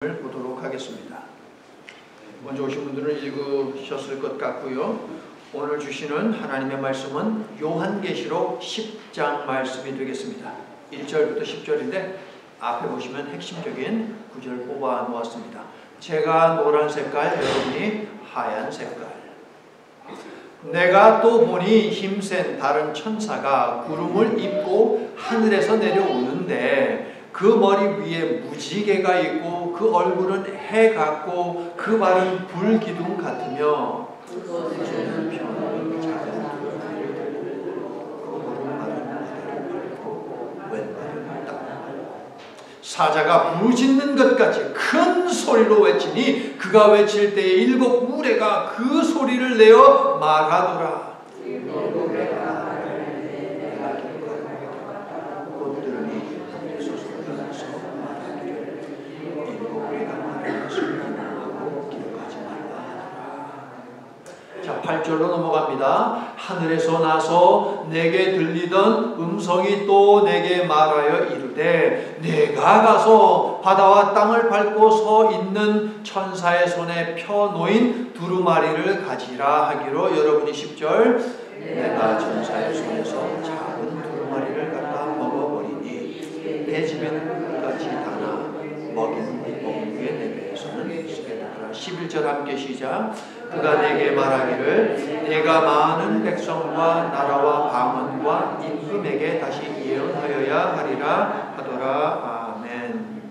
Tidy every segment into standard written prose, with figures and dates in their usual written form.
보도록 하겠습니다. 먼저 오신 분들은 읽으셨을 것 같고요. 오늘 주시는 하나님의 말씀은 요한계시록 10장 말씀이 되겠습니다. 1절부터 10절인데 앞에 보시면 핵심적인 구절을 뽑아 놓았습니다. 제가 노란 색깔, 여러분이 하얀 색깔. 내가 또 보니 힘센 다른 천사가 구름을 입고 하늘에서 내려오는데 그 머리 위에 무지개가 있고 그 얼굴은 해 같고 그 발은 불기둥 같으며 사자가 부르짖는 것 같이 큰 소리로 외치니 그가 외칠 때에 일곱 무리가 그 소리를 내어 말하더라. 자, 8절로 넘어갑니다. 하늘에서 나서 내게 들리던 음성이 또 내게 말하여 이르되 내가 가서 바다와 땅을 밟고 서 있는 천사의 손에 펴 놓인 두루마리를 가지라 하기로. 여러분이 10절 내가 천사의 손에서 작은 두루마리를 갖다 먹어버리니 내 집에는 끝까지 다나 먹인 위에 내 배에서는 쓰게되더라. 11절 함께 시작. 그가 내게 말하기를 내가 많은 백성과 나라와 방언과 임금에게 다시 예언하여야 하리라 하더라. 아멘.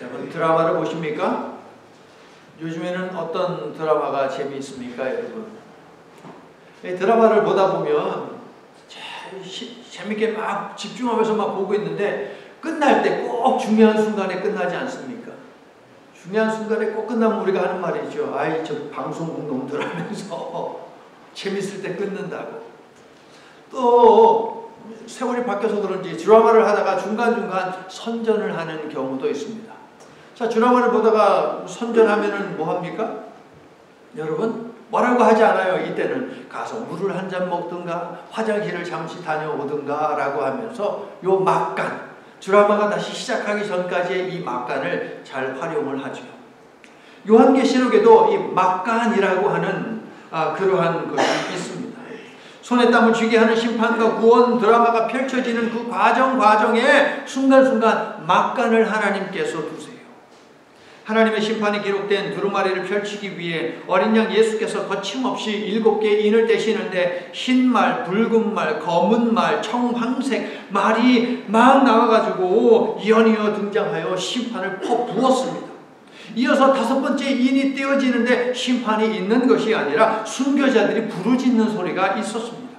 여러분 드라마를 보십니까? 요즘에는 어떤 드라마가 재미있습니까, 여러분? 드라마를 보다 보면 재밌게 막 집중하면서 막 보고 있는데 끝날 때 꼭 중요한 순간에 끝나지 않습니까? 중요한 순간에 꼭 끝나면 우리가 하는 말이죠. 아이, 저 방송국 놈들 하면서 재밌을 때 끊는다고. 또 세월이 바뀌어서 그런지 드라마를 하다가 중간중간 선전을 하는 경우도 있습니다. 자, 드라마를 보다가 선전하면은 뭐 합니까? 여러분, 뭐라고 하지 않아요. 이때는 가서 물을 한 잔 먹든가 화장실을 잠시 다녀오든가 라고 하면서 요 막간, 드라마가 다시 시작하기 전까지의 이 막간을 잘 활용을 하죠. 요한계시록에도 이 막간이라고 하는 그러한 것이 있습니다. 손에 땀을 쥐게 하는 심판과 구원 드라마가 펼쳐지는 그 과정에 순간순간 막간을 하나님께서 두세요. 하나님의 심판이 기록된 두루마리를 펼치기 위해 어린 양 예수께서 거침없이 7개의 인을 떼시는데 흰 말, 붉은 말, 검은 말, 청황색 말이 막 나와가지고 이어이어 등장하여 심판을 퍼부었습니다. 이어서 5번째 인이 떼어지는데 심판이 있는 것이 아니라 순교자들이 부르짖는 소리가 있었습니다.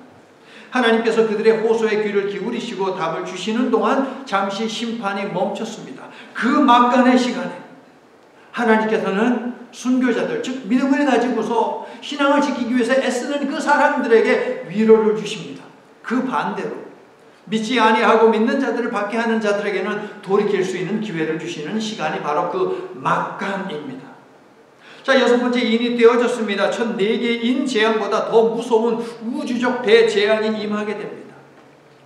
하나님께서 그들의 호소에 귀를 기울이시고 답을 주시는 동안 잠시 심판이 멈췄습니다. 그 막간의 시간에 하나님께서는 순교자들, 즉 믿음을 가지고서 신앙을 지키기 위해서 애쓰는 그 사람들에게 위로를 주십니다. 그 반대로 믿지 아니하고 믿는 자들을 받게 하는 자들에게는 돌이킬 수 있는 기회를 주시는 시간이 바로 그 막간입니다. 자, 6번째 인이 떼어졌습니다. 첫 4개의 인 재앙보다 더 무서운 우주적 대재앙이 임하게 됩니다.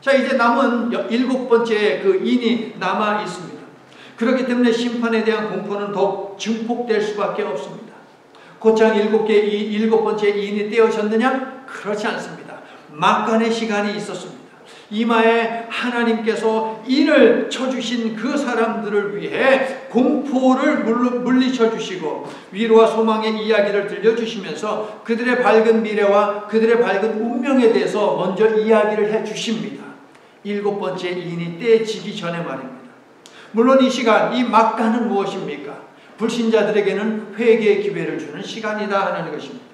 자, 이제 남은 7번째 그 인이 남아 있습니다. 그렇기 때문에 심판에 대한 공포는 더욱 증폭될 수밖에 없습니다. 곧장 7번째 인이 떼어졌느냐? 그렇지 않습니다. 막간의 시간이 있었습니다. 이마에 하나님께서 인을 쳐주신 그 사람들을 위해 공포를 물리쳐 주시고 위로와 소망의 이야기를 들려주시면서 그들의 밝은 미래와 그들의 밝은 운명에 대해서 먼저 이야기를 해 주십니다. 7번째 인이 떼지기 전에 말입니다. 물론 이 시간, 이 막간은 무엇입니까? 불신자들에게는 회개의 기회를 주는 시간이다 하는 것입니다.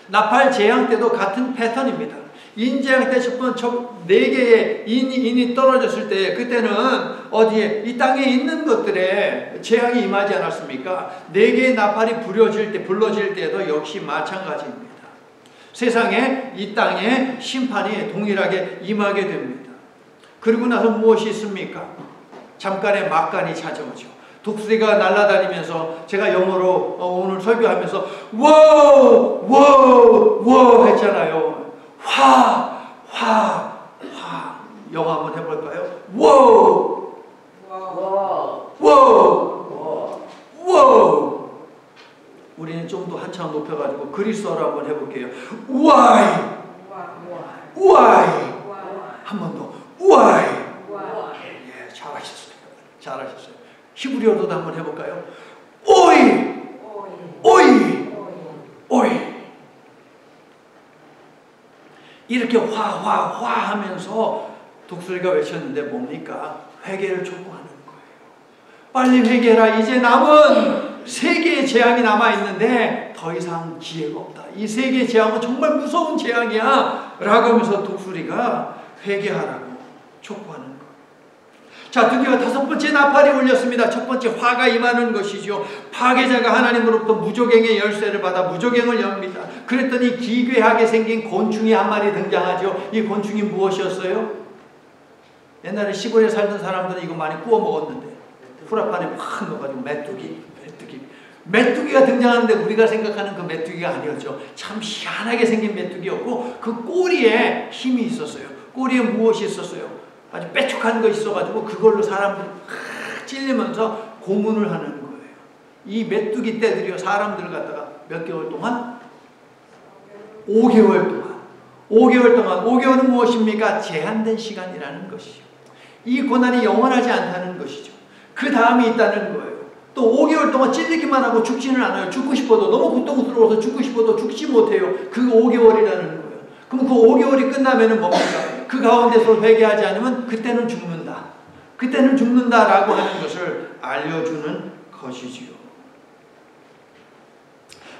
나팔 재앙 때도 같은 패턴입니다. 인재앙 때 첫 4개의 인이 떨어졌을 때 그때는 어디에? 이 땅에 있는 것들에 재앙이 임하지 않았습니까? 4개의 나팔이 불러질 때도 역시 마찬가지입니다. 세상에 이 땅에 심판이 동일하게 임하게 됩니다. 그리고 나서 무엇이 있습니까? 잠깐의 막간이 찾아오죠. 독수리가 날아다니면서 제가 영어로 오늘 설교하면서 워 했잖아요. 화 영어 한번 해볼까요? 워 한참 높여가지고 그리스어로 한번 해볼게요. Why? Why? 한 번 더. Why? 예, 잘하셨어요. 잘하셨어요. 히브리어로도 한번 해볼까요? 오이! 오이! 오이! 이렇게 화 하면서 독수리가 외쳤는데 뭡니까? 회개를 촉구하는 거예요. 빨리 회개해라. 이제 남은 3개의 재앙이 남아있는데 더 이상 기회가 없다. 이 3개의 재앙은 정말 무서운 재앙이야 라고 하면서 독수리가 회개하라고 촉구하는 거예요. 자, 드디어 5번째 나팔이 울렸습니다. 첫 번째 화가 임하는 것이죠. 파괴자가 하나님으로부터 무조갱의 열쇠를 받아 무조갱을 엽니다. 그랬더니 기괴하게 생긴 곤충이 한 마리 등장하죠. 이 곤충이 무엇이었어요? 옛날에 시골에 살던 사람들은 이거 많이 구워 먹었는데 후라판에 확 넣어가지고 메뚜기가 등장하는데 우리가 생각하는 그 메뚜기가 아니었죠. 참 희한하게 생긴 메뚜기였고 그 꼬리에 힘이 있었어요. 꼬리에 무엇이 있었어요? 아주 빼쭉한 거 있어가지고 그걸로 사람들이 찔리면서 고문을 하는 거예요. 이 메뚜기 떼들이요 사람들을 갖다가 몇 개월 동안? 5개월 동안. 5개월은 무엇입니까? 제한된 시간이라는 것이죠. 이 고난이 영원하지 않다는 것이죠. 그 다음이 있다는 거예요. 또 5개월 동안 찔리기만 하고 죽지는 않아요. 죽고 싶어도 너무 고통스러워서 죽고 싶어도 죽지 못해요. 그 5개월이라는 거예요. 그럼 그 5개월이 끝나면은 뭡니까? 그 가운데서 회개하지 않으면 그때는 죽는다. 그때는 죽는다라고 하는 것을 알려주는 것이지요.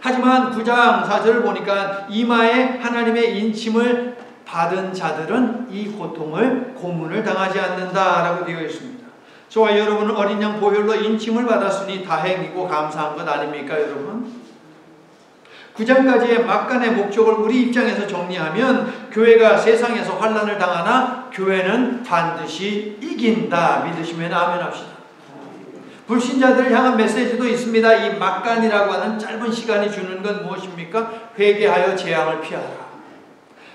하지만 9장 4절을 보니까 이마에 하나님의 인침을 받은 자들은 이 고통을 고문을 당하지 않는다라고 되어 있습니다. 저와 여러분은 어린 양 보혈로 인침을 받았으니 다행이고 감사한 것 아닙니까, 여러분? 9장까지의 막간의 목적을 우리 입장에서 정리하면 교회가 세상에서 환난을 당하나 교회는 반드시 이긴다. 믿으시면 아멘 합시다. 불신자들을 향한 메시지도 있습니다. 이 막간이라고 하는 짧은 시간이 주는 건 무엇입니까? 회개하여 재앙을 피하라.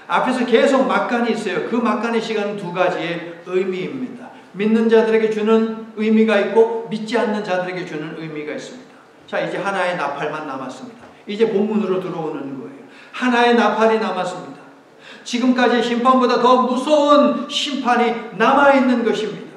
앞에서 계속 막간이 있어요. 그 막간의 시간은 2가지의 의미입니다. 믿는 자들에게 주는 의미가 있고 믿지 않는 자들에게 주는 의미가 있습니다. 자, 이제 하나의 나팔만 남았습니다. 이제 본문으로 들어오는 거예요. 하나의 나팔이 남았습니다. 지금까지 심판보다 더 무서운 심판이 남아있는 것입니다.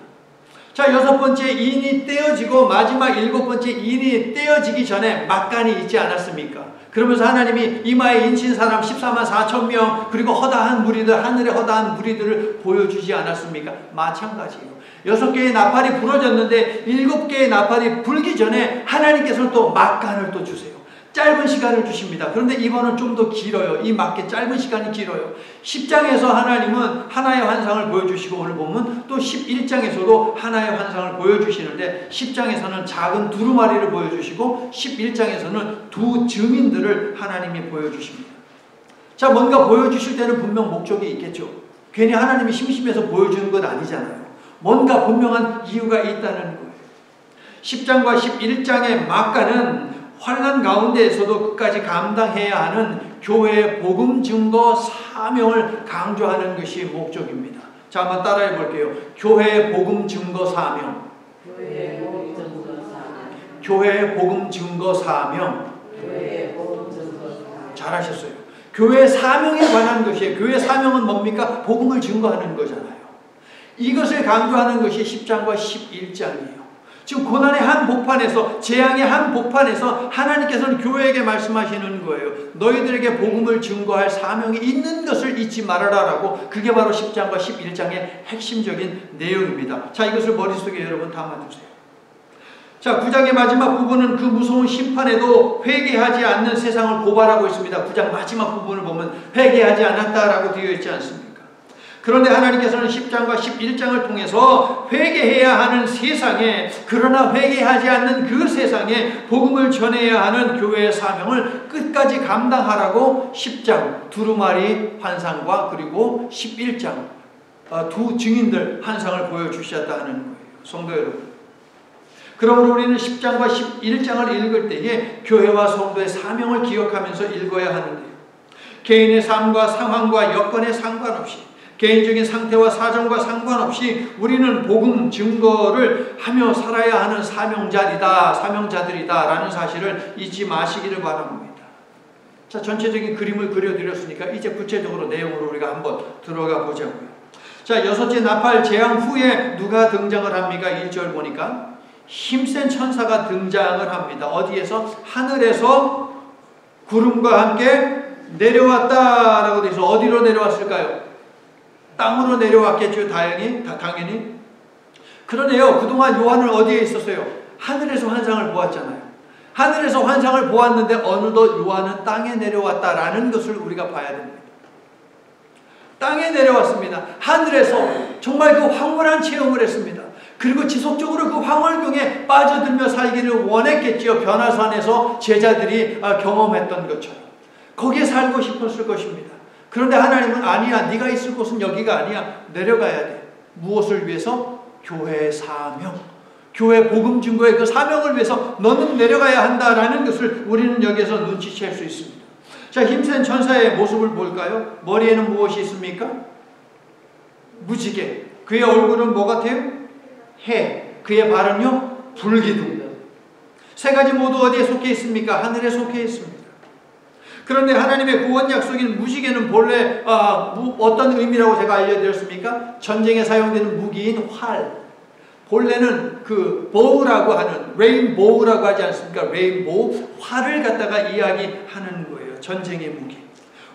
자, 6번째 인이 떼어지고 마지막 7번째 인이 떼어지기 전에 막간이 있지 않았습니까? 그러면서 하나님이 이마에 인친 사람 14만 4천 명 그리고 허다한 무리들, 하늘의 허다한 무리들을 보여주지 않았습니까? 마찬가지예요. 6개의 나팔이 부러졌는데 7개의 나팔이 불기 전에 하나님께서는 또 막간을 또 주세요. 짧은 시간을 주십니다. 그런데 이번은 좀 더 길어요. 이 맞게 짧은 시간이 길어요. 10장에서 하나님은 하나의 환상을 보여주시고 오늘 보면 또 11장에서도 하나의 환상을 보여주시는데 10장에서는 작은 두루마리를 보여주시고 11장에서는 두 증인들을 하나님이 보여주십니다. 자, 뭔가 보여주실 때는 분명 목적이 있겠죠. 괜히 하나님이 심심해서 보여주는 건 아니잖아요. 뭔가 분명한 이유가 있다는 거예요. 10장과 11장의 막간은 환난 가운데에서도 끝까지 감당해야 하는 교회의 복음 증거 사명을 강조하는 것이 목적입니다. 자, 한번 따라해 볼게요. 교회의 복음 증거 사명. 교회의 복음 증거 사명. 잘하셨어요. 교회의 사명에 관한 것이에요. 교회의 사명은 뭡니까? 복음을 증거하는 거잖아요. 이것을 강조하는 것이 10장과 11장이에요. 지금 고난의 한 복판에서, 재앙의 한 복판에서 하나님께서는 교회에게 말씀하시는 거예요. 너희들에게 복음을 증거할 사명이 있는 것을 잊지 말아라 라고. 그게 바로 10장과 11장의 핵심적인 내용입니다. 자, 이것을 머릿속에 여러분 담아두세요. 자, 9장의 마지막 부분은 그 무서운 심판에도 회개하지 않는 세상을 고발하고 있습니다. 9장 마지막 부분을 보면 회개하지 않았다라고 되어 있지 않습니까? 그런데 하나님께서는 10장과 11장을 통해서 회개해야 하는 세상에, 그러나 회개하지 않는 그 세상에 복음을 전해야 하는 교회의 사명을 끝까지 감당하라고 10장 두루마리 환상과 그리고 11장 두 증인들 환상을 보여주셨다는 거예요. 성도 여러분, 그러므로 우리는 10장과 11장을 읽을 때에 교회와 성도의 사명을 기억하면서 읽어야 하는데요. 개인의 삶과 상황과 여건에 상관없이, 개인적인 상태와 사정과 상관없이 우리는 복음 증거를 하며 살아야 하는 사명자들이다 라는 사실을 잊지 마시기를 바랍니다. 자, 전체적인 그림을 그려드렸으니까 이제 구체적으로 내용으로 우리가 한번 들어가 보자고요. 자, 여섯째 나팔 재앙 후에 누가 등장을 합니까? 1절 보니까 힘센 천사가 등장을 합니다. 어디에서? 하늘에서 구름과 함께 내려왔다라고 되어 있어. 어디로 내려왔을까요? 땅으로 내려왔겠죠. 당연히. 그러네요. 그동안 요한은 어디에 있었어요? 하늘에서 환상을 보았잖아요. 하늘에서 환상을 보았는데 어느덧 요한은 땅에 내려왔다라는 것을 우리가 봐야 됩니다. 땅에 내려왔습니다. 하늘에서 정말 그 황홀한 체험을 했습니다. 그리고 지속적으로 그 황홀경에 빠져들며 살기를 원했겠지요. 변화산에서 제자들이 경험했던 것처럼. 거기에 살고 싶었을 것입니다. 그런데 하나님은 아니야. 네가 있을 곳은 여기가 아니야. 내려가야 돼. 무엇을 위해서? 교회의 사명. 교회 복음 증거의 그 사명을 위해서 너는 내려가야 한다라는 것을 우리는 여기에서 눈치챌 수 있습니다. 자, 힘센 천사의 모습을 볼까요? 머리에는 무엇이 있습니까? 무지개. 그의 얼굴은 뭐 같아요? 해. 그의 발은요? 불기둥. 세 가지 모두 어디에 속해 있습니까? 하늘에 속해 있습니다. 그런데 하나님의 구원 약속인 무지개는 본래 어떤 의미라고 제가 알려드렸습니까? 전쟁에 사용되는 무기인 활. 본래는 그 보우라고 하는 레인보우라고 하지 않습니까? 레인보우 활을 갖다가 이야기하는 거예요. 전쟁의 무기.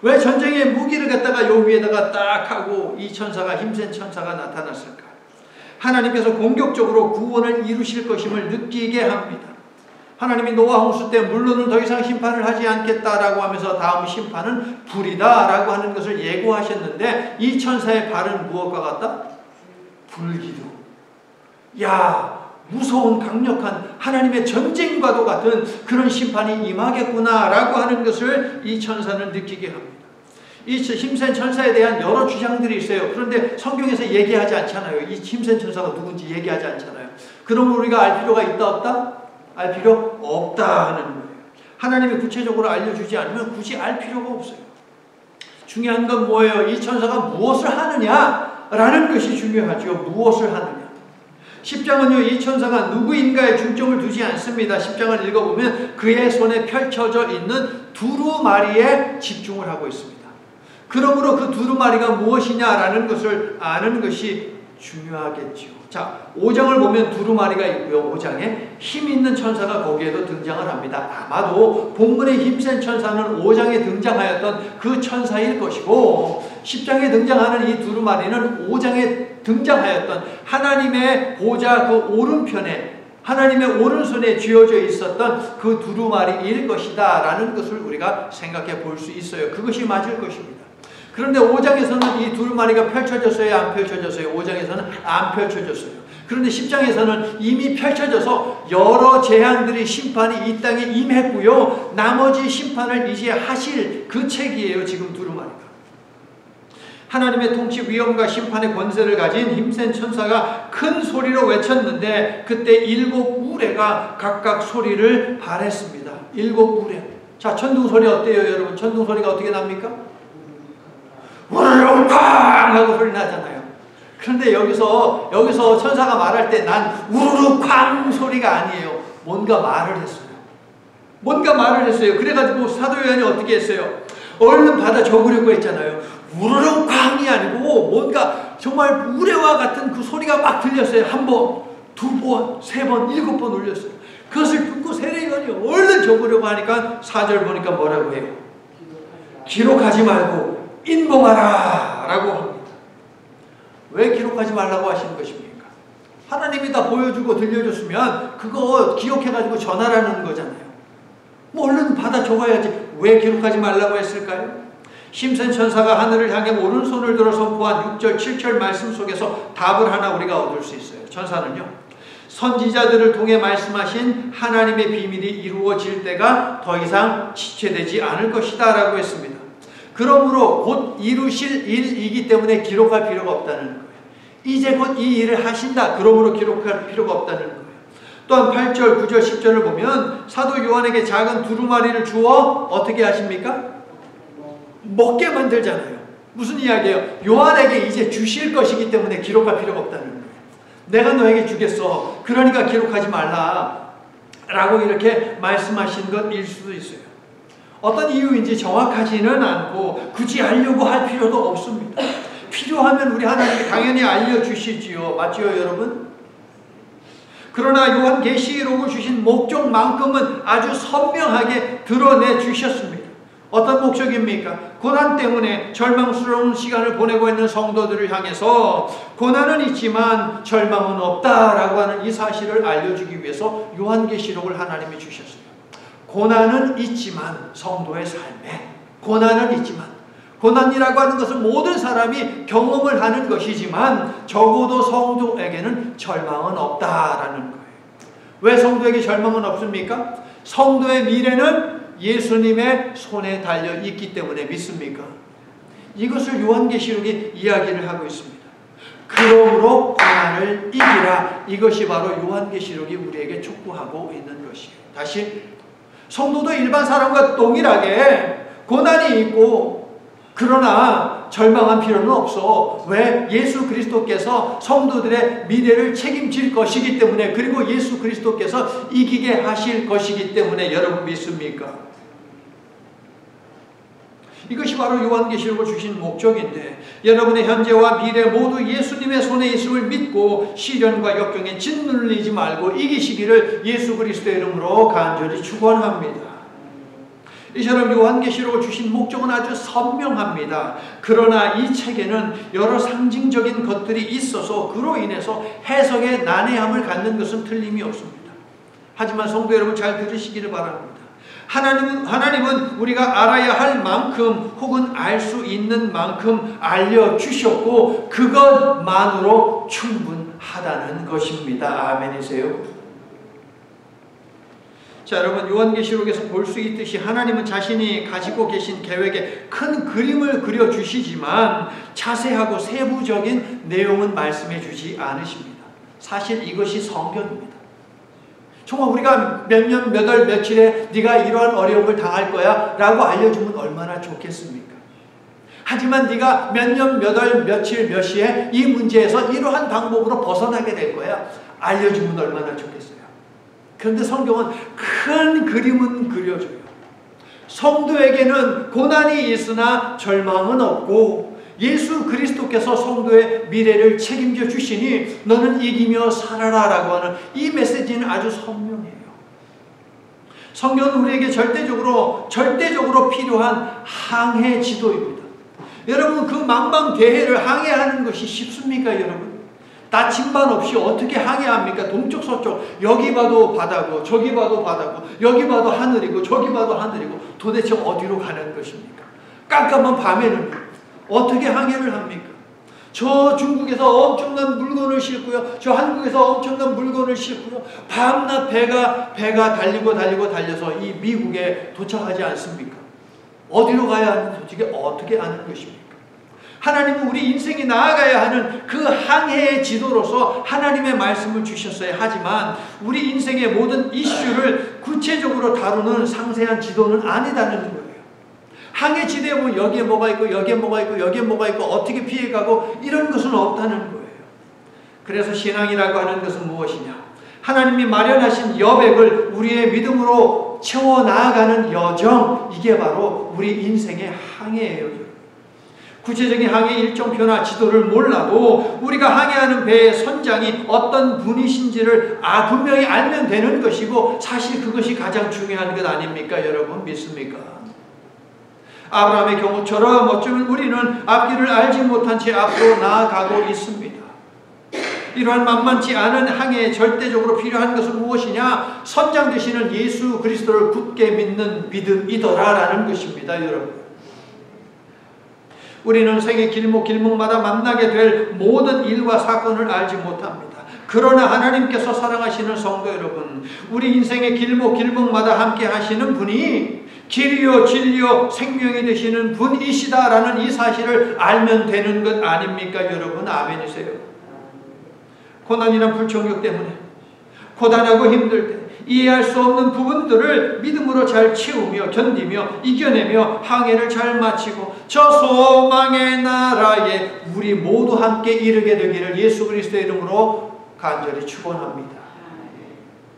왜 전쟁의 무기를 갖다가 요 위에다가 딱 하고 이 천사가 힘센 천사가 나타났을까? 하나님께서 공격적으로 구원을 이루실 것임을 느끼게 합니다. 하나님이 노아 홍수 때 물로는 더 이상 심판을 하지 않겠다라고 하면서 다음 심판은 불이다라고 하는 것을 예고하셨는데 이 천사의 발은 무엇과 같다? 불기둥. 야, 무서운 강력한 하나님의 전쟁과도 같은 그런 심판이 임하겠구나라고 하는 것을 이 천사는 느끼게 합니다. 이 힘센 천사에 대한 여러 주장들이 있어요. 그런데 성경에서 얘기하지 않잖아요. 이 힘센 천사가 누군지 얘기하지 않잖아요. 그럼 우리가 알 필요가 있다 없다? 알 필요 없다 하는 거예요. 하나님이 구체적으로 알려주지 않으면 굳이 알 필요가 없어요. 중요한 건 뭐예요? 이 천사가 무엇을 하느냐라는 것이 중요하죠. 무엇을 하느냐. 10장은요, 이 천사가 누구인가에 중점을 두지 않습니다. 10장을 읽어보면 그의 손에 펼쳐져 있는 두루마리에 집중을 하고 있습니다. 그러므로 그 두루마리가 무엇이냐라는 것을 아는 것이 중요하겠죠. 자, 5장을 보면 두루마리가 있고요. 5장에 힘 있는 천사가 거기에도 등장을 합니다. 아마도 본문의 힘센 천사는 5장에 등장하였던 그 천사일 것이고 10장에 등장하는 이 두루마리는 5장에 등장하였던 하나님의 보좌 그 오른편에 하나님의 오른손에 쥐어져 있었던 그 두루마리일 것이다 라는 것을 우리가 생각해 볼 수 있어요. 그것이 맞을 것입니다. 그런데 5장에서는 이 두루마리가 펼쳐졌어요? 안 펼쳐졌어요? 5장에서는 안 펼쳐졌어요. 그런데 10장에서는 이미 펼쳐져서 여러 재앙들의 심판이 이 땅에 임했고요. 나머지 심판을 이제 하실 그 책이에요. 지금 두루마리가. 하나님의 통치 위엄과 심판의 권세를 가진 힘센 천사가 큰 소리로 외쳤는데 그때 7 우레가 각각 소리를 발했습니다. 7 우레. 자, 천둥 소리 어때요, 여러분? 천둥 소리가 어떻게 납니까? 우르릉 쾅 하고 소리 나잖아요. 그런데 여기서 천사가 말할 때 난 우르르 쾅 소리가 아니에요. 뭔가 말을 했어요. 뭔가 말을 했어요. 그래가지고 사도 요한이 어떻게 했어요? 얼른 받아 적으려고 했잖아요. 우르릉 쾅이 아니고 뭔가 정말 우레와 같은 그 소리가 막 들렸어요. 1번, 2번, 3번, 7번 울렸어요. 그것을 듣고 세례요한이 얼른 적으려고 하니까 4절 보니까 뭐라고 해요? 기록하지 말고 인봉하라 라고 합니다. 왜 기록하지 말라고 하시는 것입니까? 하나님이 다 보여주고 들려줬으면 그거 기억해가지고 전하라는 거잖아요. 뭐 얼른 받아 적어야지. 왜 기록하지 말라고 했을까요? 힘센 천사가 하늘을 향해 오른손을 들어 선포한 6절 7절 말씀 속에서 답을 하나 우리가 얻을 수 있어요. 천사는요, 선지자들을 통해 말씀하신 하나님의 비밀이 이루어질 때가 더 이상 지체되지 않을 것이다 라고 했습니다. 그러므로 곧 이루실 일이기 때문에 기록할 필요가 없다는 거예요. 이제 곧 이 일을 하신다. 그러므로 기록할 필요가 없다는 거예요. 또한 8절, 9절, 10절을 보면 사도 요한에게 작은 두루마리를 주어 어떻게 하십니까? 먹게 만들잖아요. 무슨 이야기예요? 요한에게 이제 주실 것이기 때문에 기록할 필요가 없다는 거예요. 내가 너에게 주겠어. 그러니까 기록하지 말라 라고 이렇게 말씀하신 것일 수도 있어요. 어떤 이유인지 정확하지는 않고 굳이 알려고 할 필요도 없습니다. 필요하면 우리 하나님이 당연히 알려주시지요. 맞지요, 여러분? 그러나 요한계시록을 주신 목적만큼은 아주 선명하게 드러내 주셨습니다. 어떤 목적입니까? 고난 때문에 절망스러운 시간을 보내고 있는 성도들을 향해서 고난은 있지만 절망은 없다라고 하는 이 사실을 알려주기 위해서 요한계시록을 하나님이 주셨어요. 고난은 있지만 성도의 삶에 고난은 있지만, 고난이라고 하는 것은 모든 사람이 경험을 하는 것이지만 적어도 성도에게는 절망은 없다라는 거예요. 왜 성도에게 절망은 없습니까? 성도의 미래는 예수님의 손에 달려 있기 때문에 믿습니까? 이것을 요한계시록이 이야기를 하고 있습니다. 그러므로 고난을 이기라. 이것이 바로 요한계시록이 우리에게 촉구하고 있는 것이에요. 다시, 성도도 일반 사람과 동일하게 고난이 있고 그러나 절망한 필요는 없어. 왜? 예수 그리스도께서 성도들의 미래를 책임질 것이기 때문에, 그리고 예수 그리스도께서 이기게 하실 것이기 때문에 여러분 믿습니까? 이것이 바로 요한계시록을 주신 목적인데, 여러분의 현재와 미래 모두 예수님의 손에 있음을 믿고 시련과 역경에 짓눌리지 말고 이기시기를 예수 그리스도의 이름으로 간절히 축원합니다. 이처럼 요한계시록을 주신 목적은 아주 선명합니다. 그러나 이 책에는 여러 상징적인 것들이 있어서 그로 인해서 해석에 난해함을 갖는 것은 틀림이 없습니다. 하지만 성도 여러분 잘 들으시기를 바랍니다. 하나님은 우리가 알아야 할 만큼 혹은 알 수 있는 만큼 알려주셨고 그것만으로 충분하다는 것입니다. 아멘이세요? 자, 여러분, 요한계시록에서 볼 수 있듯이 하나님은 자신이 가지고 계신 계획에 큰 그림을 그려주시지만 자세하고 세부적인 내용은 말씀해 주지 않으십니다. 사실 이것이 성경입니다. 정말 우리가 몇 년, 몇 월, 며칠에 네가 이러한 어려움을 당할 거야 라고 알려주면 얼마나 좋겠습니까? 하지만 네가 몇 년, 몇 월, 며칠, 몇 시에 이 문제에서 이러한 방법으로 벗어나게 될 거야 알려주면 얼마나 좋겠어요? 그런데 성경은 큰 그림은 그려줘요. 성도에게는 고난이 있으나 절망은 없고 예수 그리스도께서 성도의 미래를 책임져 주시니 너는 이기며 살아라 라고 하는 이 메시지는 아주 선명해요. 성경은 우리에게 절대적으로 필요한 항해 지도입니다. 여러분, 그 망망대해를 항해하는 것이 쉽습니까, 여러분? 나침반 없이 어떻게 항해합니까? 동쪽 서쪽 여기 봐도 바다고 저기 봐도 바다고 여기 봐도 하늘이고 저기 봐도 하늘이고 도대체 어디로 가는 것입니까? 깜깜한 밤에는 어떻게 항해를 합니까? 저 중국에서 엄청난 물건을 싣고요, 저 한국에서 엄청난 물건을 싣고요, 밤낮 배가 달려서 이 미국에 도착하지 않습니까? 어디로 가야 하는지 도대체 어떻게 아는 것입니까? 하나님은 우리 인생이 나아가야 하는 그 항해의 지도로서 하나님의 말씀을 주셨어야 하지만 우리 인생의 모든 이슈를 구체적으로 다루는 상세한 지도는 아니다는 거예요. 항해 지대에 보면 여기에 뭐가 있고 여기에 뭐가 있고 여기에 뭐가 있고 어떻게 피해가고 이런 것은 없다는 거예요. 그래서 신앙이라고 하는 것은 무엇이냐? 하나님이 마련하신 여백을 우리의 믿음으로 채워나가는 여정, 이게 바로 우리 인생의 항해예요. 구체적인 항해 일정표나 지도를 몰라도 우리가 항해하는 배의 선장이 어떤 분이신지를 분명히 알면 되는 것이고 사실 그것이 가장 중요한 것 아닙니까? 여러분 믿습니까? 아브라함의 경우처럼 어쩌면 우리는 앞길을 알지 못한 채 앞으로 나아가고 있습니다. 이러한 만만치 않은 항해에 절대적으로 필요한 것은 무엇이냐? 선장 되시는 예수 그리스도를 굳게 믿는 믿음이더라라는 것입니다. 여러분, 우리는 생의 길목마다 만나게 될 모든 일과 사건을 알지 못합니다. 그러나 하나님께서 사랑하시는 성도 여러분, 우리 인생의 길목마다 함께 하시는 분이 길이요 진리요 생명이 되시는 분이시다라는 이 사실을 알면 되는 것 아닙니까? 여러분 아멘이세요? 고난이나 불청력 때문에 고단하고 힘들 때 이해할 수 없는 부분들을 믿음으로 잘 채우며 견디며 이겨내며 항해를 잘 마치고 저 소망의 나라에 우리 모두 함께 이르게 되기를 예수 그리스도의 이름으로 간절히 축원합니다.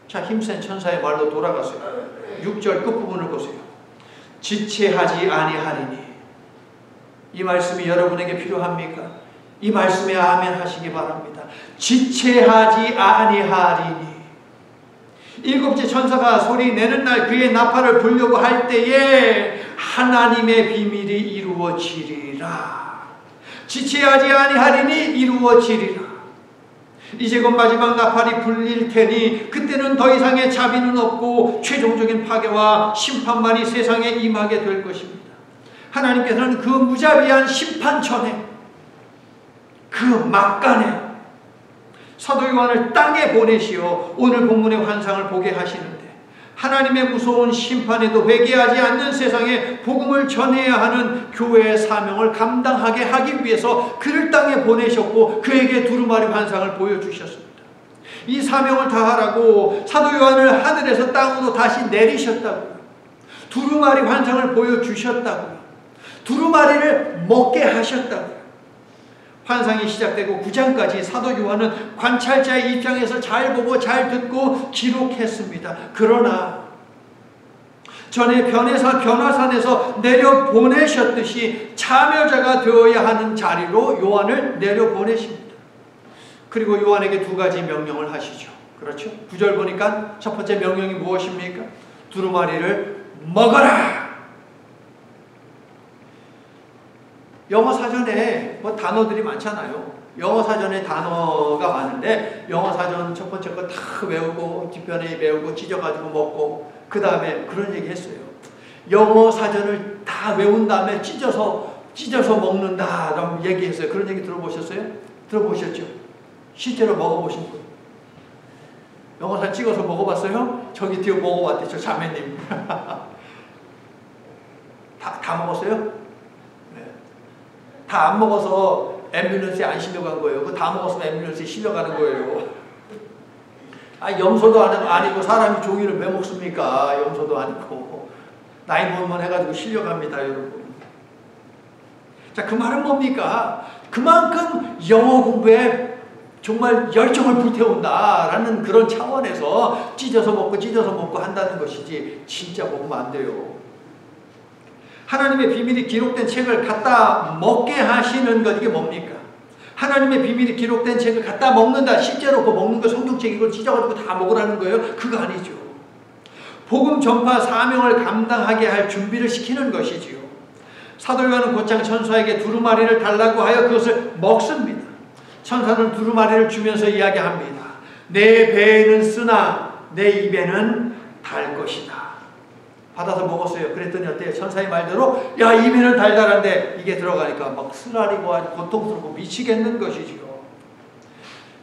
자, 힘센 천사의 말로 돌아가세요. 6절 끝부분을 보세요. 지체하지 아니하리니. 이 말씀이 여러분에게 필요합니까? 이 말씀에 아멘 하시기 바랍니다. 지체하지 아니하리니. 일곱째 천사가 소리 내는 날 그의 나팔을 불려고 할 때에 하나님의 비밀이 이루어지리라. 지체하지 아니하리니 이루어지리라. 이제 곧 마지막 나팔이 불릴 테니 그때는 더 이상의 자비는 없고 최종적인 파괴와 심판만이 세상에 임하게 될 것입니다. 하나님께서는 그 무자비한 심판 전에, 그 막간에 사도 요한을 땅에 보내시어 오늘 본문의 환상을 보게 하시는데, 하나님의 무서운 심판에도 회개하지 않는 세상에 복음을 전해야 하는 교회의 사명을 감당하게 하기 위해서 그를 땅에 보내셨고 그에게 두루마리 환상을 보여주셨습니다. 이 사명을 다하라고 사도 요한을 하늘에서 땅으로 다시 내리셨다고요. 두루마리 환상을 보여주셨다고요. 두루마리를 먹게 하셨다고요. 환상이 시작되고 9장까지 사도 요한은 관찰자의 입장에서 잘 보고 잘 듣고 기록했습니다. 그러나 전에 변화산에서 내려보내셨듯이 참여자가 되어야 하는 자리로 요한을 내려보내십니다. 그리고 요한에게 두 가지 명령을 하시죠. 그렇죠? 9절 보니까 첫 번째 명령이 무엇입니까? 두루마리를 먹어라! 영어 사전에 뭐 단어들이 많잖아요. 영어 사전에 단어가 많은데 영어 사전 첫 번째 거 다 외우고 뒷편에 외우고 찢어가지고 먹고 그 다음에 그런 얘기 했어요. 영어 사전을 다 외운 다음에 찢어서 먹는다 라고 얘기했어요. 그런 얘기 들어보셨어요? 들어보셨죠? 실제로 먹어보신 분? 영어 사전 찍어서 먹어봤어요? 저기 뒤에 먹어봤대, 저 자매님. 다 먹었어요? 다 안 먹어서 앰뷸런스에 안 실려간 거예요. 그거 다 먹었으면 앰뷸런스에 실려가는 거예요. 염소도 아니고 사람이 종이를 왜 먹습니까? 염소도 아니고. 나이 먹으면 해가지고 실려갑니다, 여러분. 자, 그 말은 뭡니까? 그만큼 영어 공부에 정말 열정을 불태운다라는 그런 차원에서 찢어서 먹고 한다는 것이지 진짜 먹으면 안 돼요. 하나님의 비밀이 기록된 책을 갖다 먹게 하시는 것, 이게 뭡니까? 하나님의 비밀이 기록된 책을 갖다 먹는다. 실제로 그 먹는 거 성경책 이걸 찢어가지고 다 먹으라는 거예요? 그거 아니죠. 복음 전파 사명을 감당하게 할 준비를 시키는 것이지요. 사도 요한은 곧장 천사에게 두루마리를 달라고 하여 그것을 먹습니다. 천사는 두루마리를 주면서 이야기합니다. 내 배에는 쓰나 내 입에는 달 것이다. 받아서 먹었어요. 그랬더니 어때요? 천사의 말대로 야, 입에는 달달한데 이게 들어가니까 막 쓰라리고 아주 고통스럽고 미치겠는 것이지요.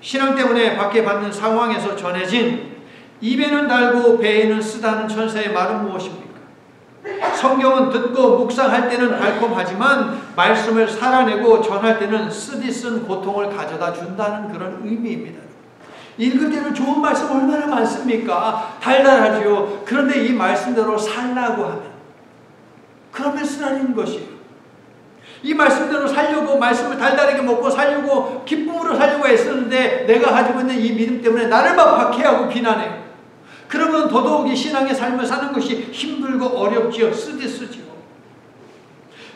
신앙 때문에 박해받는 상황에서 전해진 입에는 달고 배에는 쓰다는 천사의 말은 무엇입니까? 성경은 듣고 묵상할 때는 달콤하지만 말씀을 살아내고 전할 때는 쓰디쓴 고통을 가져다 준다는 그런 의미입니다. 읽을 때는 좋은 말씀 얼마나 많습니까? 달달하지요. 그런데 이 말씀대로 살라고 하면 그러면 쓰라린 것이에요. 이 말씀대로 살려고, 말씀을 달달하게 먹고 살려고, 기쁨으로 살려고 애쓰는데 내가 가지고 있는 이 믿음 때문에 나를 막 박해하고 비난해요. 그러면 더더욱이 신앙의 삶을 사는 것이 힘들고 어렵지요. 쓰디쓰지요.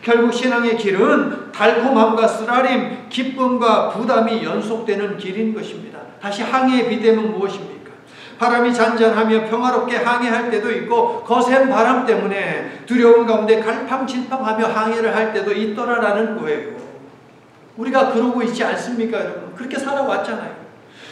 결국 신앙의 길은 달콤함과 쓰라림, 기쁨과 부담이 연속되는 길인 것입니다. 다시 항해의 비대면 무엇입니까? 바람이 잔잔하며 평화롭게 항해할 때도 있고 거센 바람 때문에 두려움 가운데 갈팡질팡하며 항해를 할 때도 있더라라는 거예요. 우리가 그러고 있지 않습니까, 여러분? 그렇게 살아왔잖아요.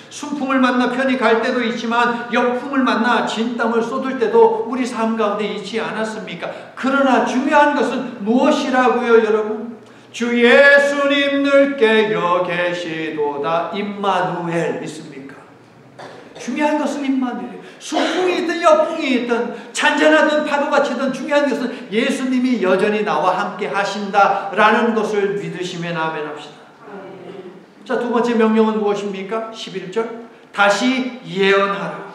순풍을 만나 편히 갈 때도 있지만 역풍을 만나 진땀을 쏟을 때도 우리 삶 가운데 있지 않았습니까? 그러나 중요한 것은 무엇이라고요, 여러분? 주 예수님 늘 깨어 계시도다. 임마누엘 믿습니까? 중요한 것은 임마누엘. 순풍이 있든 역풍이 있든 잔잔하든 파도가 치든 중요한 것은 예수님이 여전히 나와 함께 하신다라는 것을 믿으시면 아멘 합시다. 자, 두 번째 명령은 무엇입니까? 11절. 다시 예언하라.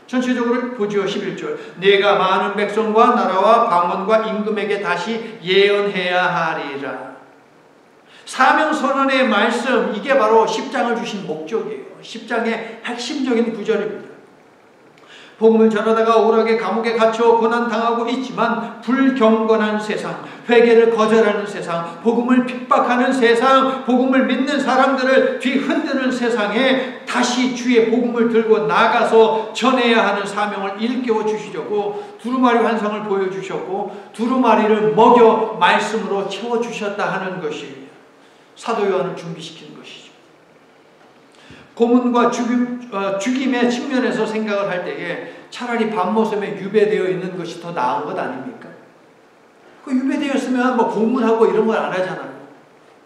전체적으로 보죠. 11절. 내가 많은 백성과 나라와 방언과 임금에게 다시 예언해야 하리라. 사명선언의 말씀, 이게 바로 10장을 주신 목적이에요. 10장의 핵심적인 구절입니다. 복음을 전하다가 억울하게 감옥에 갇혀 고난당하고 있지만 불경건한 세상, 회개를 거절하는 세상, 복음을 핍박하는 세상, 복음을 믿는 사람들을 뒤흔드는 세상에 다시 주의 복음을 들고 나가서 전해야 하는 사명을 일깨워 주시려고 두루마리 환상을 보여주셨고 두루마리를 먹여 말씀으로 채워주셨다 하는 것이 사도 요한을 준비시킨 것이죠. 고문과 죽임의 측면에서 생각을 할 때에 차라리 밤모섬에 유배되어 있는 것이 더 나은 것 아닙니까? 그 유배되었으면 뭐 고문하고 이런 걸 안 하잖아요.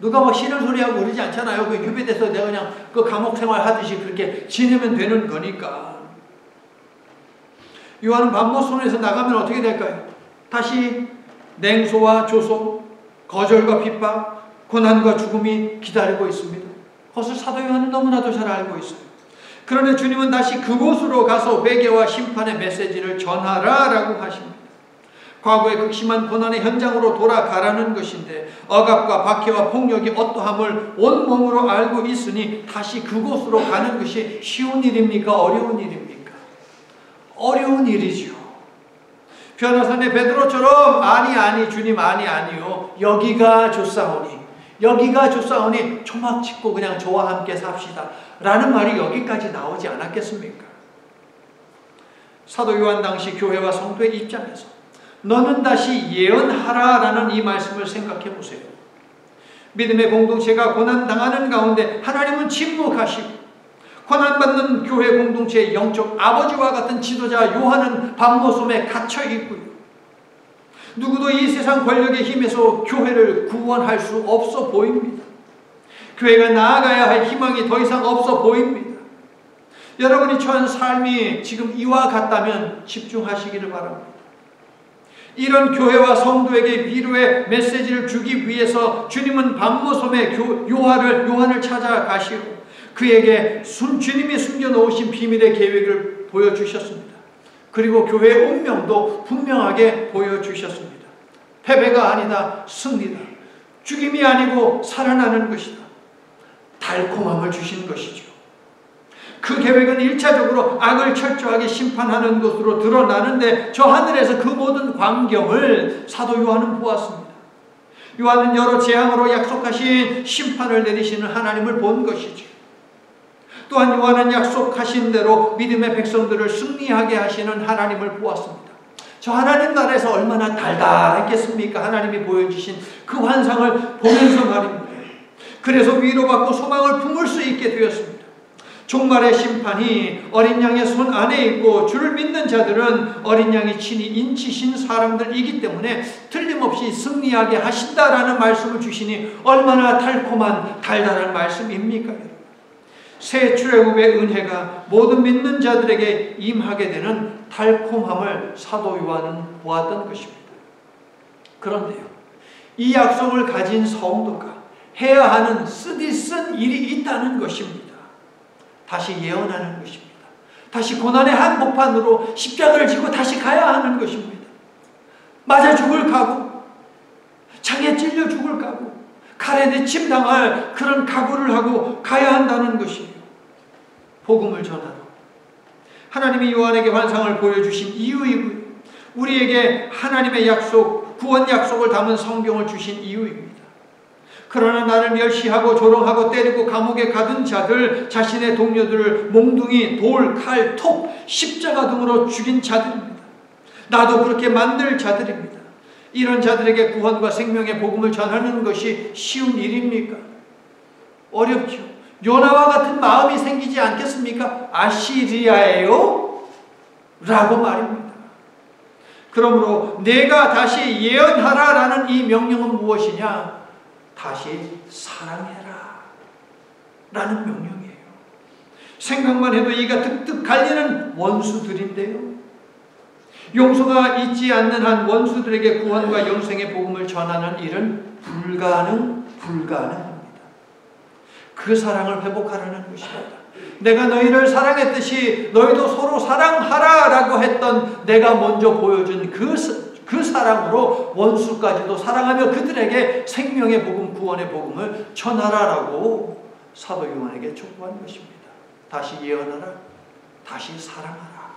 누가 막 싫은 소리하고 그러지 않잖아요. 그 유배돼서 내가 그냥 그 감옥 생활 하듯이 그렇게 지내면 되는 거니까. 요한은 밤모섬에서 나가면 어떻게 될까요? 다시 냉소와 조소, 거절과 핍박, 고난과 죽음이 기다리고 있습니다. 그것을 사도 요한은 너무나도 잘 알고 있어요. 그런데 주님은 다시 그곳으로 가서 회개와 심판의 메시지를 전하라라고 하십니다. 과거의 극심한 고난의 현장으로 돌아가라는 것인데 억압과 박해와 폭력이 어떠함을 온몸으로 알고 있으니 다시 그곳으로 가는 것이 쉬운 일입니까? 어려운 일입니까? 어려운 일이죠. 변호사네 베드로처럼 아니 주님 아니요 여기가 좋사오니 여기가 좋사오니 초막 짓고 그냥 저와 함께 삽시다 라는 말이 여기까지 나오지 않았겠습니까? 사도 요한 당시 교회와 성도의 입장에서 너는 다시 예언하라 라는 이 말씀을 생각해 보세요. 믿음의 공동체가 고난당하는 가운데 하나님은 침묵하시고 고난받는 교회 공동체의 영적 아버지와 같은 지도자 요한은 밤모섬에 갇혀 있고요. 누구도 이 세상 권력의 힘에서 교회를 구원할 수 없어 보입니다. 교회가 나아가야 할 희망이 더 이상 없어 보입니다. 여러분이 처한 삶이 지금 이와 같다면 집중하시기를 바랍니다. 이런 교회와 성도에게 위로의 메시지를 주기 위해서 주님은 밤모섬에 요한을 찾아가시고 그에게 주님이 숨겨놓으신 비밀의 계획을 보여주셨습니다. 그리고 교회의 운명도 분명하게 보여주셨습니다. 패배가 아니다, 승리다. 죽임이 아니고 살아나는 것이다. 달콤함을 주신 것이죠. 그 계획은 1차적으로 악을 철저하게 심판하는 것으로 드러나는데 저 하늘에서 그 모든 광경을 사도 요한은 보았습니다. 요한은 여러 재앙으로 약속하신 심판을 내리시는 하나님을 본 것이죠. 또한 요한은 약속하신 대로 믿음의 백성들을 승리하게 하시는 하나님을 보았습니다. 저 하나님 나라에서 얼마나 달달했겠습니까? 하나님이 보여주신 그 환상을 보면서 말입니다. 그래서 위로받고 소망을 품을 수 있게 되었습니다. 종말의 심판이 어린 양의 손 안에 있고 주를 믿는 자들은 어린 양이 친히 인치신 사람들이기 때문에 틀림없이 승리하게 하신다라는 말씀을 주시니 얼마나 달콤한 달달한 말씀입니까? 새 출애굽의 은혜가 모든 믿는 자들에게 임하게 되는 달콤함을 사도 요한은 보았던 것입니다. 그런데요, 이 약속을 가진 성도가 해야 하는 쓰디쓴 일이 있다는 것입니다. 다시 예언하는 것입니다. 다시 고난의 한복판으로 십자가를 지고 다시 가야 하는 것입니다. 맞아 죽을 각오, 창에 찔려 죽을 각오, 칼에 내침 당할 그런 각오를 하고 가야 한다는 것이에요. 복음을 전하러 하나님이 요한에게 환상을 보여주신 이유이고요. 우리에게 하나님의 약속, 구원 약속을 담은 성경을 주신 이유입니다. 그러나 나를 멸시하고 조롱하고 때리고 감옥에 가둔 자들, 자신의 동료들을 몽둥이, 돌, 칼, 톱, 십자가 등으로 죽인 자들입니다. 나도 그렇게 만들 자들입니다. 이런 자들에게 구원과 생명의 복음을 전하는 것이 쉬운 일입니까? 어렵죠. 요나와 같은 마음이 생기지 않겠습니까? 아시리아예요? 라고 말입니다. 그러므로 내가 다시 예언하라라는 이 명령은 무엇이냐? 다시 사랑해라 라는 명령이에요. 생각만 해도 이가 득득 갈리는 원수들인데요. 용서가 있지 않는 한 원수들에게 구원과 영생의 복음을 전하는 일은 불가능합니다. 그 사랑을 회복하라는 것입니다. 내가 너희를 사랑했듯이 너희도 서로 사랑하라 라고 했던 내가 먼저 보여준 그 사랑으로 원수까지도 사랑하며 그들에게 생명의 복음, 구원의 복음을 전하라라고 사도 요한에게 촉구한 것입니다. 다시 예언하라, 다시 사랑하라.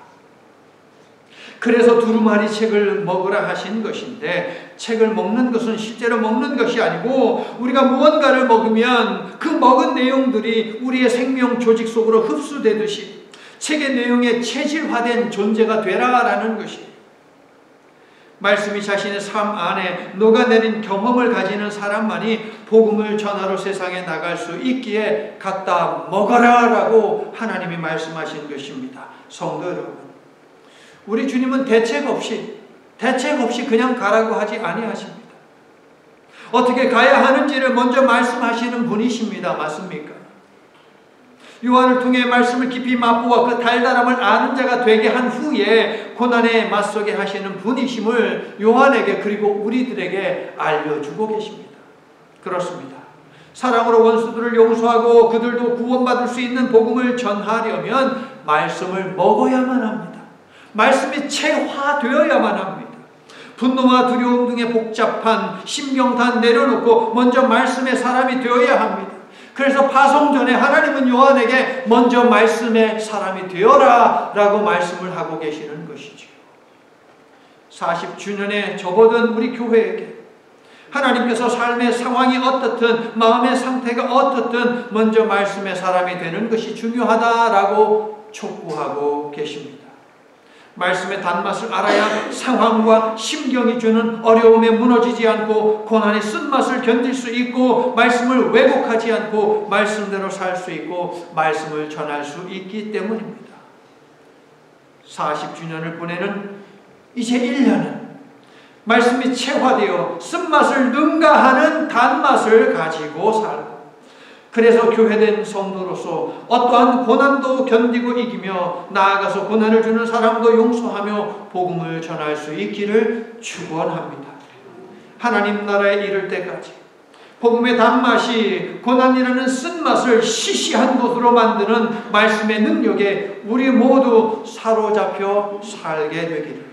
그래서 두루마리 책을 먹으라 하신 것인데, 책을 먹는 것은 실제로 먹는 것이 아니고 우리가 무언가를 먹으면 그 먹은 내용들이 우리의 생명 조직 속으로 흡수되듯이 책의 내용에 체질화된 존재가 되라라는 것이, 말씀이 자신의 삶 안에 녹아내린 경험을 가지는 사람만이 복음을 전하러 세상에 나갈 수 있기에 갖다 먹어라 라고 하나님이 말씀하신 것입니다. 성도 여러분, 우리 주님은 대책 없이 그냥 가라고 하지 아니하십니다. 어떻게 가야 하는지를 먼저 말씀하시는 분이십니다. 맞습니까? 요한을 통해 말씀을 깊이 맛보아 그 달달함을 아는 자가 되게 한 후에 고난에 맞서게 하시는 분이심을 요한에게 그리고 우리들에게 알려주고 계십니다. 그렇습니다. 사랑으로 원수들을 용서하고 그들도 구원받을 수 있는 복음을 전하려면 말씀을 먹어야만 합니다. 말씀이 체화되어야만 합니다. 분노와 두려움 등의 복잡한 심경 다 내려놓고 먼저 말씀의 사람이 되어야 합니다. 그래서 파송 전에 하나님은 요한에게 먼저 말씀의 사람이 되어라 라고 말씀을 하고 계시는 것이죠. 40주년에 접어든 우리 교회에게 하나님께서 삶의 상황이 어떻든 마음의 상태가 어떻든 먼저 말씀의 사람이 되는 것이 중요하다라고 촉구하고 계십니다. 말씀의 단맛을 알아야 상황과 심경이 주는 어려움에 무너지지 않고 고난의 쓴맛을 견딜 수 있고 말씀을 왜곡하지 않고 말씀대로 살 수 있고 말씀을 전할 수 있기 때문입니다. 40주년을 보내는 이제 1년은 말씀이 체화되어 쓴맛을 능가하는 단맛을 가지고 살고, 그래서 교회된 성도로서 어떠한 고난도 견디고 이기며 나아가서 고난을 주는 사람도 용서하며 복음을 전할 수 있기를 축원합니다. 하나님 나라에 이를 때까지 복음의 단맛이 고난이라는 쓴맛을 시시한 것으로 만드는 말씀의 능력에 우리 모두 사로잡혀 살게 되기를,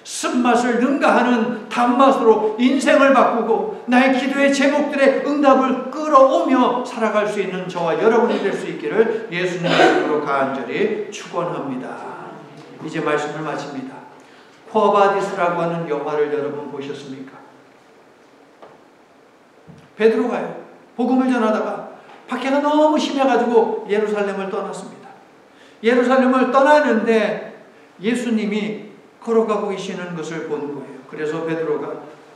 쓴맛을 능가하는 단맛으로 인생을 바꾸고 나의 기도의 제목들의 응답을 끌어오며 살아갈 수 있는 저와 여러분이 될 수 있기를 예수님의 이름으로 간절히 축원합니다. 이제 말씀을 마칩니다. 쿼바디스라고 하는 영화를 여러분 보셨습니까? 베드로가요, 복음을 전하다가 박해가 너무 심해가지고 예루살렘을 떠났습니다. 예루살렘을 떠나는데 예수님이 걸어가고 계시는 것을 본 거예요. 그래서 베드로가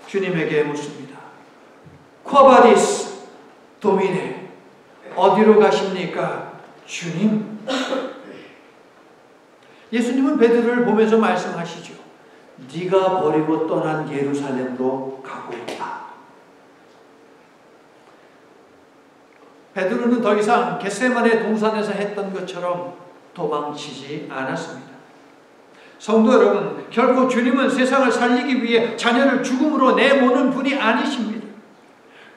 주님에게 묻습니다. 쿼바디스 도미네, 어디로 가십니까 주님? 예수님은 베드로를 보면서 말씀하시죠. 네가 버리고 떠난 예루살렘으로 가고 있다. 베드로는 더 이상 겟세마네 동산에서 했던 것처럼 도망치지 않았습니다. 성도 여러분, 결코 주님은 세상을 살리기 위해 자녀를 죽음으로 내모는 분이 아니십니다.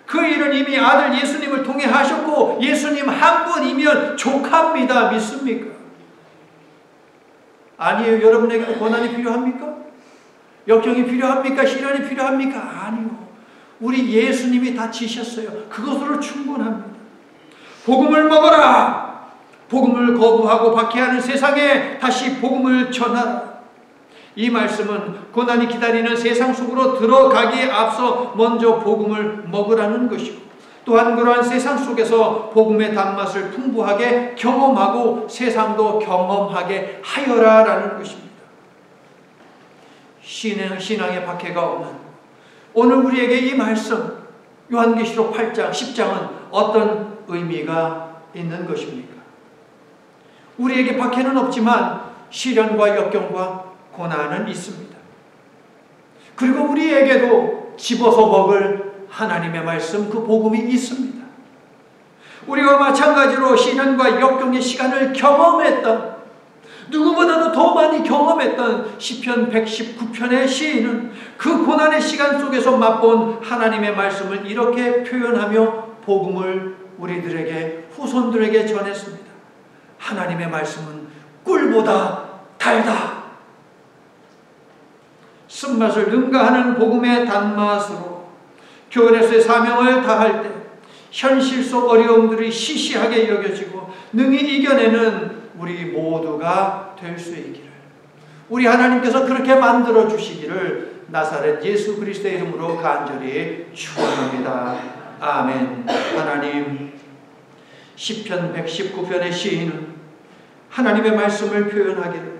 그 일은 이미 아들 예수님을 통해 하셨고 예수님 한 분이면 족합니다. 믿습니까? 아니에요. 여러분에게 고난이 필요합니까? 역경이 필요합니까? 시련이 필요합니까? 아니요. 우리 예수님이 다 지셨어요. 그것으로 충분합니다. 복음을 먹어라. 복음을 거부하고 박해하는 세상에 다시 복음을 전하라. 이 말씀은 고난이 기다리는 세상 속으로 들어가기에 앞서 먼저 복음을 먹으라는 것이고, 또한 그러한 세상 속에서 복음의 단맛을 풍부하게 경험하고 세상도 경험하게 하여라라는 것입니다. 신앙의 박해가 없는 오늘 우리에게 이 말씀 요한계시록 8장 10장은 어떤 의미가 있는 것입니까? 우리에게 박해는 없지만 시련과 역경과 고난은 있습니다. 그리고 우리에게도 집어서 먹을 하나님의 말씀, 그 복음이 있습니다. 우리와 마찬가지로 시련과 역경의 시간을 경험했던, 누구보다도 더 많이 경험했던 시편 119편의 시인은 그 고난의 시간 속에서 맛본 하나님의 말씀을 이렇게 표현하며 복음을 우리들에게, 후손들에게 전했습니다. 하나님의 말씀은 꿀보다 달다. 쓴맛을 능가하는 복음의 단맛으로 교회에서의 사명을 다할 때 현실 속 어려움들이 시시하게 여겨지고 능히 이겨내는 우리 모두가 될 수 있기를, 우리 하나님께서 그렇게 만들어 주시기를 나사렛 예수 그리스도의 이름으로 간절히 축원합니다. 아멘. 하나님, 시편 119편의 시인은 하나님의 말씀을 표현하기를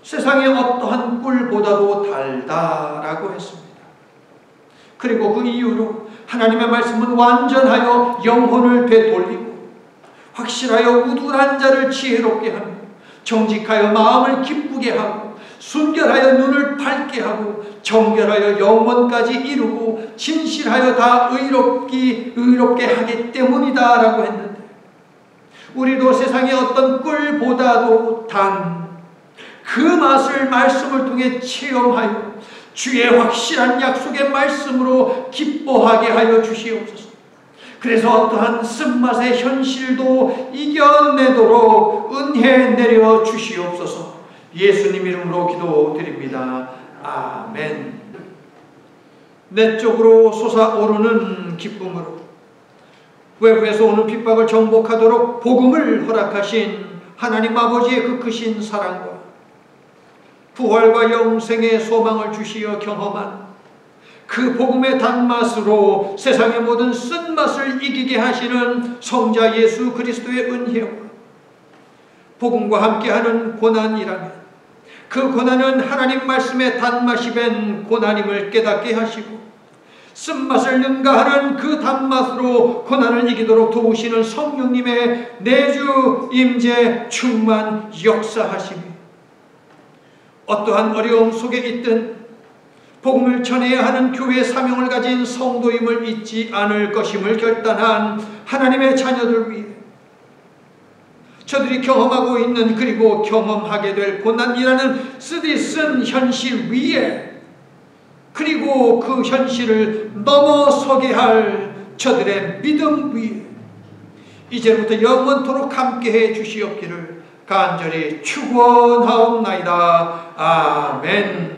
세상의 어떠한 꿀보다도 달다라고 했습니다. 그리고 그 이유로 하나님의 말씀은 완전하여 영혼을 되돌리고 확실하여 우둔한 자를 지혜롭게 하며 정직하여 마음을 기쁘게 하고 순결하여 눈을 밝게 하고 정결하여 영혼까지 이루고 진실하여 다 의롭게 하기 때문이다 라고 했는데, 우리도 세상의 어떤 꿀보다도 단 그 맛을 말씀을 통해 체험하여 주의 확실한 약속의 말씀으로 기뻐하게 하여 주시옵소서. 그래서 어떠한 쓴맛의 현실도 이겨내도록 은혜 내려 주시옵소서. 예수님 이름으로 기도드립니다. 아멘. 내적으로 솟아오르는 기쁨으로 외부에서 오는 핍박을 정복하도록 복음을 허락하신 하나님 아버지의 그 크신 사랑과 부활과 영생의 소망을 주시어 경험한 그 복음의 단맛으로 세상의 모든 쓴맛을 이기게 하시는 성자 예수 그리스도의 은혜와 복음과 함께하는 고난이라면 그 고난은 하나님 말씀의 단맛이 밴 고난임을 깨닫게 하시고 쓴맛을 능가하는 그 단맛으로 고난을 이기도록 도우시는 성령님의 내주 임재 충만 역사하시며 어떠한 어려움 속에 있든 복음을 전해야 하는 교회의 사명을 가진 성도임을 잊지 않을 것임을 결단한 하나님의 자녀들 위해 저들이 경험하고 있는 그리고 경험하게 될 고난이라는 쓰디쓴 현실 위에 그리고 그 현실을 넘어서게 할 저들의 믿음 위에 이제부터 영원토록 함께해 주시옵기를 간절히 축원하옵나이다. 아멘.